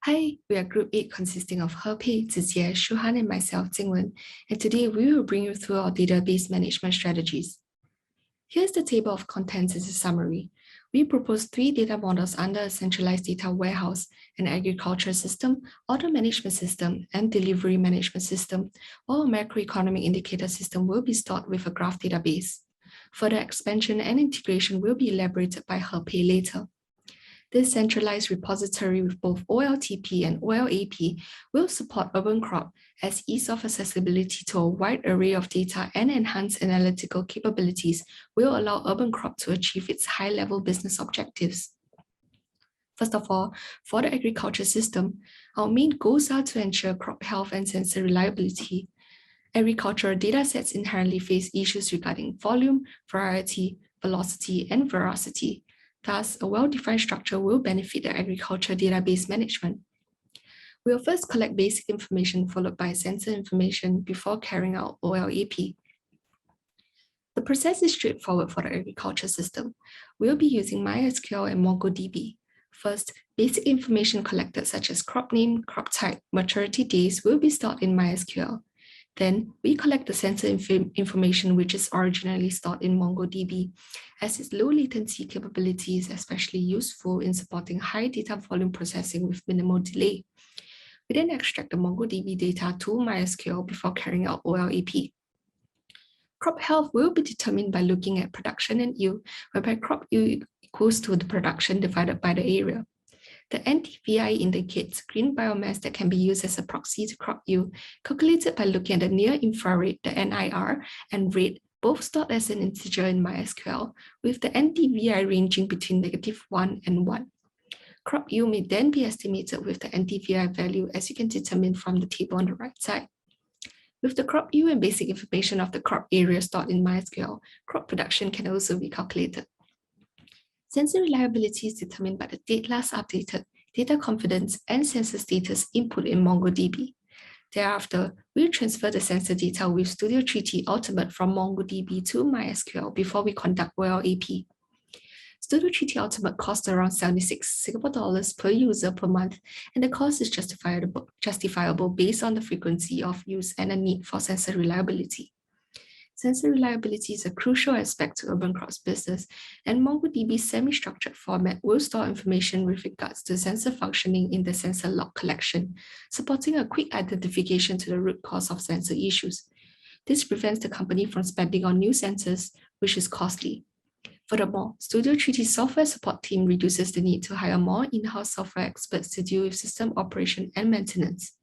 Hi, we are Group 8 consisting of He, Zijie, Shuhan, and myself, Jingwen, and today we will bring you through our database management strategies. Here's the table of contents as a summary. We propose 3 data models under a centralized data warehouse, an agriculture system, order management system, and delivery management system, while a macroeconomic indicator system will be stored with a graph database. Further expansion and integration will be elaborated by He later. This centralized repository with both OLTP and OLAP will support UrbanCrop as ease of accessibility to a wide array of data and enhanced analytical capabilities will allow UrbanCrop to achieve its high-level business objectives. First of all, for the agriculture system, our main goals are to ensure crop health and sensor reliability. Agricultural datasets inherently face issues regarding volume, variety, velocity, and veracity. Thus, a well-defined structure will benefit the agriculture database management. We'll first collect basic information followed by sensor information before carrying out OLAP. The process is straightforward for the agriculture system. We'll be using MySQL and MongoDB. First, basic information collected such as crop name, crop type, maturity days will be stored in MySQL. Then we collect the sensor information which is originally stored in MongoDB, as its low latency capability is especially useful in supporting high data volume processing with minimal delay. We then extract the MongoDB data to MySQL before carrying out OLAP. Crop health will be determined by looking at production and yield, whereby crop yield equals to the production divided by the area. The NDVI indicates green biomass that can be used as a proxy to crop yield, calculated by looking at the near-infrared, the NIR, and rate, both stored as an integer in MySQL, with the NDVI ranging between -1 and 1. Crop yield may then be estimated with the NDVI value, as you can determine from the table on the right side. With the crop yield and basic information of the crop area stored in MySQL, crop production can also be calculated. Sensor reliability is determined by the date last updated, data confidence, and sensor status input in MongoDB. Thereafter, we'll transfer the sensor data with Studio 3T Ultimate from MongoDB to MySQL before we conduct OLAP. Studio 3T Ultimate costs around 76 Singapore dollars per user per month, and the cost is justifiable based on the frequency of use and a need for sensor reliability. Sensor reliability is a crucial aspect to UrbanCrop's business, and MongoDB's semi-structured format will store information with regards to sensor functioning in the sensor log collection, supporting a quick identification to the root cause of sensor issues. This prevents the company from spending on new sensors, which is costly. Furthermore, Studio 3T's software support team reduces the need to hire more in-house software experts to deal with system operation and maintenance.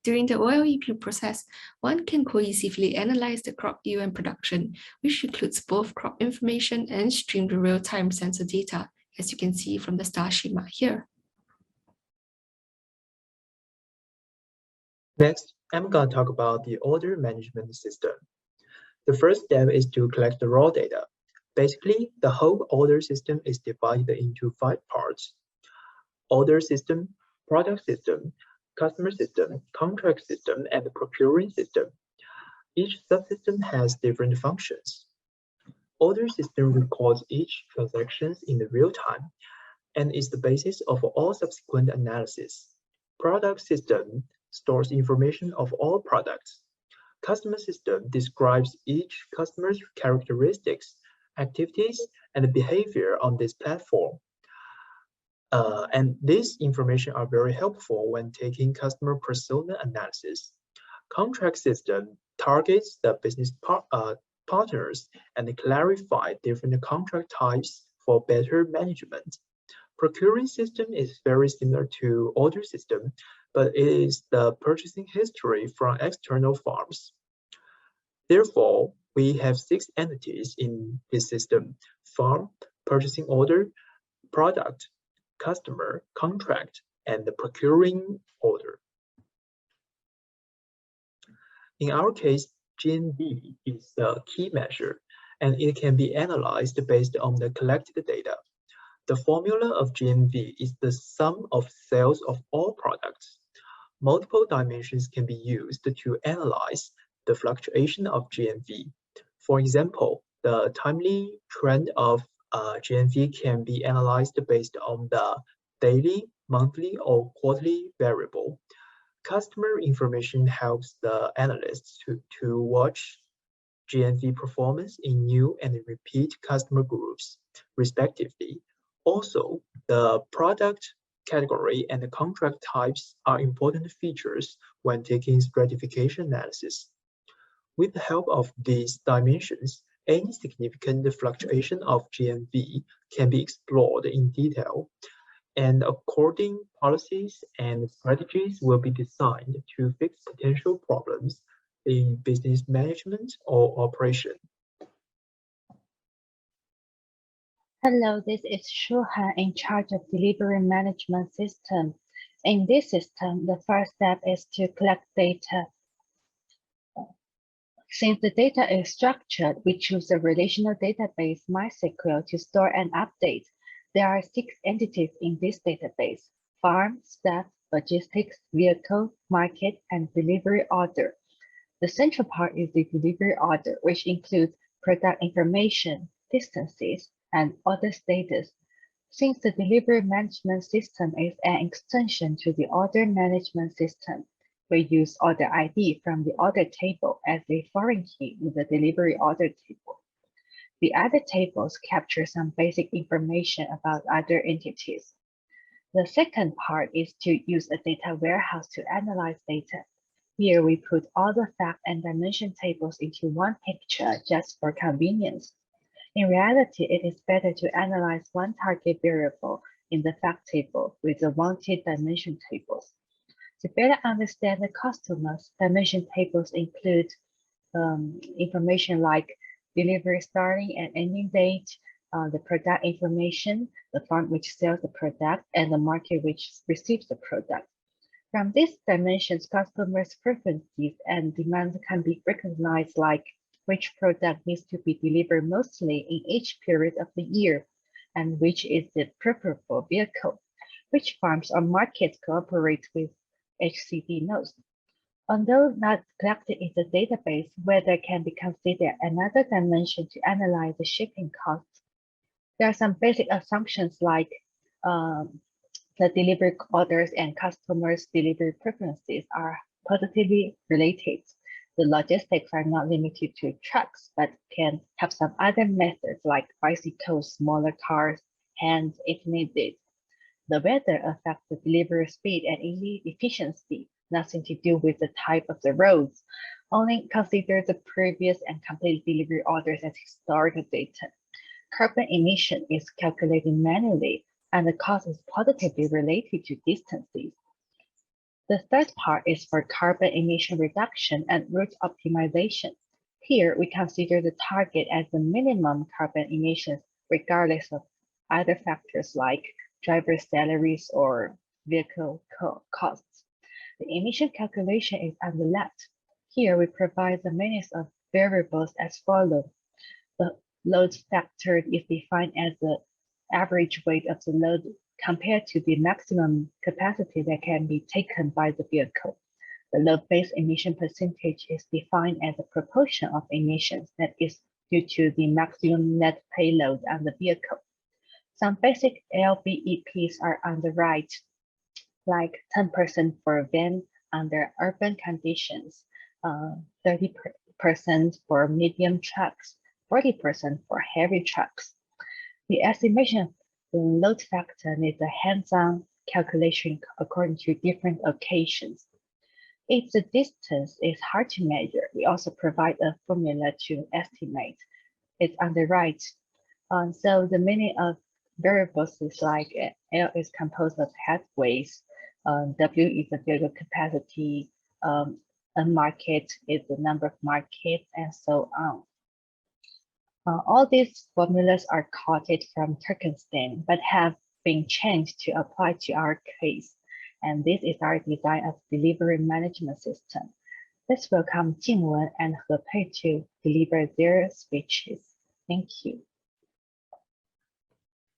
During the OLAP process, one can cohesively analyze the crop yield and production, which includes both crop information and streamed real-time sensor data, as you can see from the star schema here. Next, I'm going to talk about the order management system. The first step is to collect the raw data. Basically, the whole order system is divided into 5 parts: order system, product system, customer system, contract system, and the procuring system. Each subsystem has different functions. Order system records each transactions in the real time and is the basis of all subsequent analysis. Product system stores information of all products. Customer system describes each customer's characteristics, activities, and behavior on this platform. And this information are very helpful when taking customer persona analysis. Contract system targets the business partners and clarify different contract types for better management. Procuring system is very similar to order system, but it is the purchasing history from external farms. Therefore, we have 6 entities in this system: farm, purchasing order, product, customer, contract, and the procuring order. In our case, GMV is the key measure, and it can be analyzed based on the collected data. The formula of GMV is the sum of sales of all products. Multiple dimensions can be used to analyze the fluctuation of GMV. For example, the timely trend of GMV can be analyzed based on the daily, monthly or quarterly variable. Customer information helps the analysts to watch GMV performance in new and repeat customer groups, respectively. Also, the product category and the contract types are important features when taking stratification analysis. With the help of these dimensions, any significant fluctuation of GMV can be explored in detail, and according policies and strategies will be designed to fix potential problems in business management or operation. Hello, this is Shuhan in charge of delivery management system. In this system, the first step is to collect data. Since the data is structured, we choose the relational database MySQL to store and update. There are 6 entities in this database: farm, staff, logistics, vehicle, market, and delivery order. The central part is the delivery order, which includes product information, distances, and order status. Since the delivery management system is an extension to the order management system, we use order ID from the order table as a foreign key in the delivery order table. The other tables capture some basic information about other entities. The second part is to use a data warehouse to analyze data. Here we put all the fact and dimension tables into one picture just for convenience. In reality, it is better to analyze one target variable in the fact table with the wanted dimension tables. To better understand the customers, dimension tables include information like delivery starting and ending date, the product information, the farm which sells the product, and the market which receives the product. From these dimensions, customers' preferences and demands can be recognized, like which product needs to be delivered mostly in each period of the year, and which is the preferable vehicle, which farms or markets cooperate with HCD nodes. Although not collected in the database, weather can be considered another dimension to analyze the shipping costs. There are some basic assumptions like the delivery orders and customers' delivery preferences are positively related. The logistics are not limited to trucks, but can have some other methods like bicycles, smaller cars, hands if needed. The weather affects the delivery speed and efficiency, nothing to do with the type of the roads. Only consider the previous and complete delivery orders as historical data. Carbon emission is calculated manually, and the cost is positively related to distances. The third part is for carbon emission reduction and route optimization. Here, we consider the target as the minimum carbon emissions, regardless of other factors like driver salaries or vehicle costs. The emission calculation is on the left. Here, we provide the means of variables as follows. The load factor is defined as the average weight of the load compared to the maximum capacity that can be taken by the vehicle. The load-based emission percentage is defined as a proportion of emissions that is due to the maximum net payload on the vehicle. Some basic LBEPs are on the right, like 10% for van under urban conditions, 30% for medium trucks, 40% for heavy trucks. The estimation of the load factor is a hands-on calculation according to different occasions. If the distance is hard to measure, we also provide a formula to estimate. It's on the right. So the meaning of variables is like L is composed of headways, W is the vehicle capacity, a market is the number of markets, and so on. All these formulas are quoted from Turkestan, but have been changed to apply to our case. And this is our design of delivery management system. Let's welcome Jingwen and Hepei to deliver their speeches. Thank you.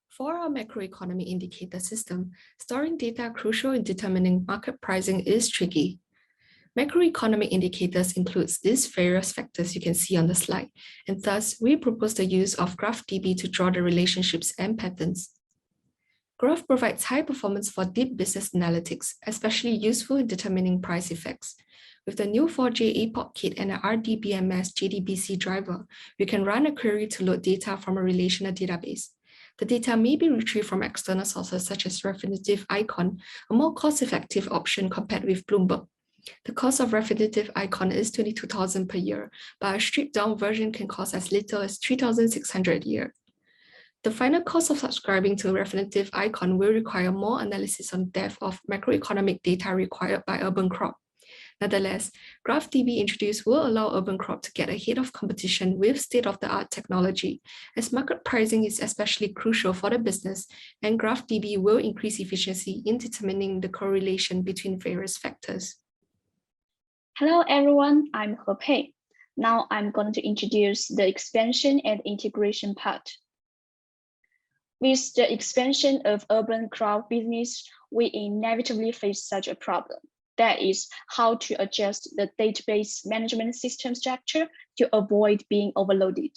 For our macroeconomy indicator system, storing data crucial in determining market pricing is tricky. Macroeconomic indicators includes these various factors you can see on the slide, and thus we propose the use of GraphDB to draw the relationships and patterns. Graph provides high performance for deep business analytics, especially useful in determining price effects. With the new 4J Epoch Kit and an RDBMS JDBC driver, we can run a query to load data from a relational database. The data may be retrieved from external sources such as Refinitiv Icon, a more cost-effective option compared with Bloomberg. The cost of Refinitiv Icon is $22,000 per year, but a stripped-down version can cost as little as $3,600 a year. The final cost of subscribing to Refinitiv Icon will require more analysis on depth of macroeconomic data required by UrbanCrop. Nonetheless, GraphDB introduced will allow UrbanCrop to get ahead of competition with state-of-the-art technology, as market pricing is especially crucial for the business, and GraphDB will increase efficiency in determining the correlation between various factors. Hello everyone, I'm He Pei. Now I'm going to introduce the expansion and integration part. With the expansion of UrbanCrop business, we inevitably face such a problem. That is how to adjust the database management system structure to avoid being overloaded.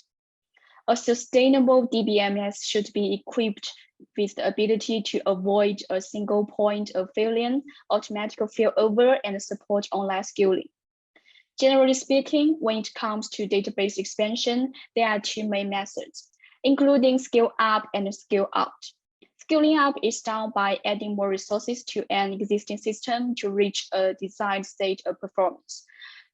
A sustainable DBMS should be equipped with the ability to avoid a single point of failure, automatic failover, and support online scaling. Generally speaking, when it comes to database expansion, there are two main methods, including scale up and scale out. Scaling up is done by adding more resources to an existing system to reach a desired state of performance.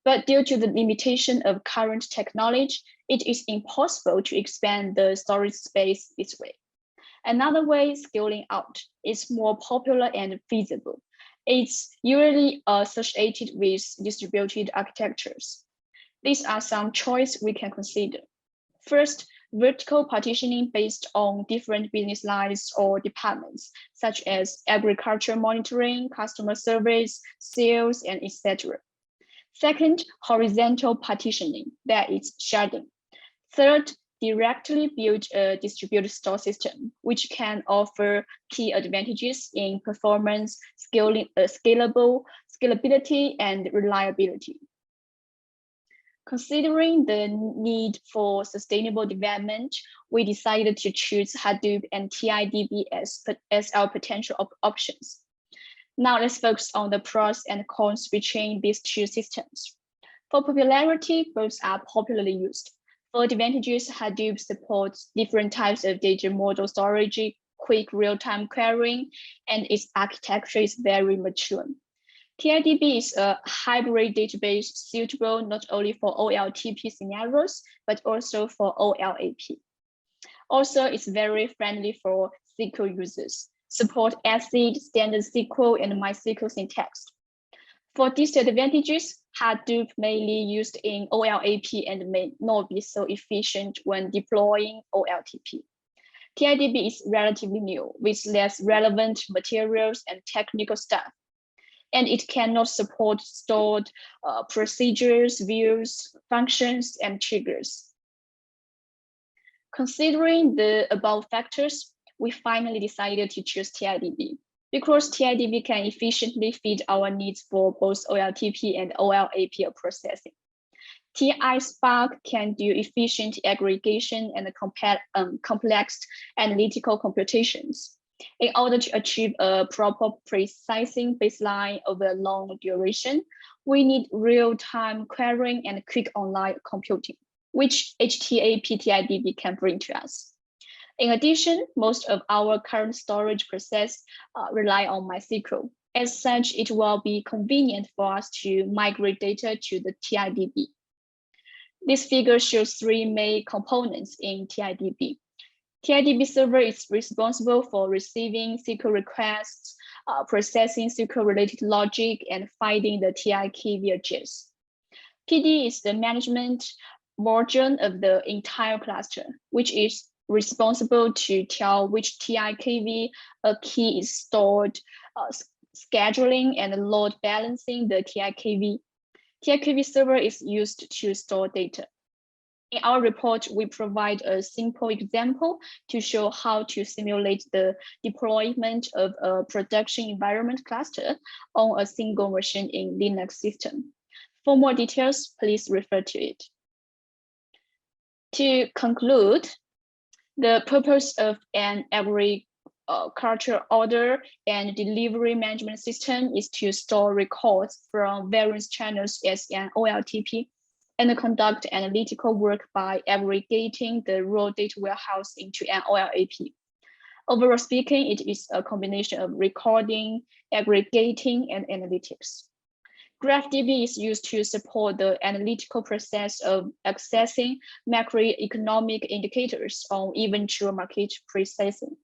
But due to the limitation of current technology, it is impossible to expand the storage space this way. Another way, scaling out, is more popular and feasible. It's usually associated with distributed architectures. These are some choices we can consider. First, vertical partitioning based on different business lines or departments, such as agriculture monitoring, customer service, sales, and etc. Second, horizontal partitioning, that is sharding. Third, directly build a distributed store system, which can offer key advantages in performance, scalability, and reliability. Considering the need for sustainable development, we decided to choose Hadoop and TIDB as our potential options. Now let's focus on the pros and cons between these two systems. For popularity, both are popularly used. For advantages, Hadoop supports different types of data model storage, quick real-time querying, and its architecture is very mature. TIDB is a hybrid database suitable not only for OLTP scenarios, but also for OLAP. Also, it's very friendly for SQL users, support ACID, standard SQL, and MySQL syntax. For disadvantages, Hadoop mainly used in OLAP and may not be so efficient when deploying OLTP. TIDB is relatively new with less relevant materials and technical staff, and it cannot support stored procedures, views, functions, and triggers. Considering the above factors, we finally decided to choose TIDB because TIDB can efficiently feed our needs for both OLTP and OLAP processing. TI Spark can do efficient aggregation and complex analytical computations. In order to achieve a proper precising baseline over a long duration, we need real-time querying and quick online computing, which HTAP-TIDB can bring to us. In addition, most of our current storage process rely on MySQL. As such, it will be convenient for us to migrate data to the TIDB. This figure shows three main components in TIDB. TIDB server is responsible for receiving SQL requests, processing SQL-related logic, and finding the TI key via JIS. PD is the management version of the entire cluster, which is responsible to tell which TI-KV a key is stored, scheduling and load balancing the TI-KV. TI-KV server is used to store data. In our report, we provide a simple example to show how to simulate the deployment of a production environment cluster on a single machine in Linux system. For more details, please refer to it. To conclude, the purpose of an culture order and delivery management system is to store records from various channels as an OLTP and conduct analytical work by aggregating the raw data warehouse into an OLAP. Overall speaking, it is a combination of recording, aggregating, and analytics. GraphDB is used to support the analytical process of accessing macroeconomic indicators on eventual market processing.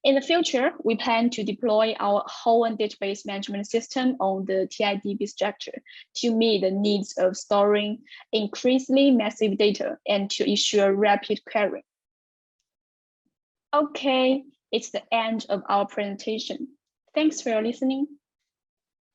In the future, we plan to deploy our whole database management system on the TIDB structure to meet the needs of storing increasingly massive data and to ensure rapid querying. Okay, it's the end of our presentation. Thanks for your listening.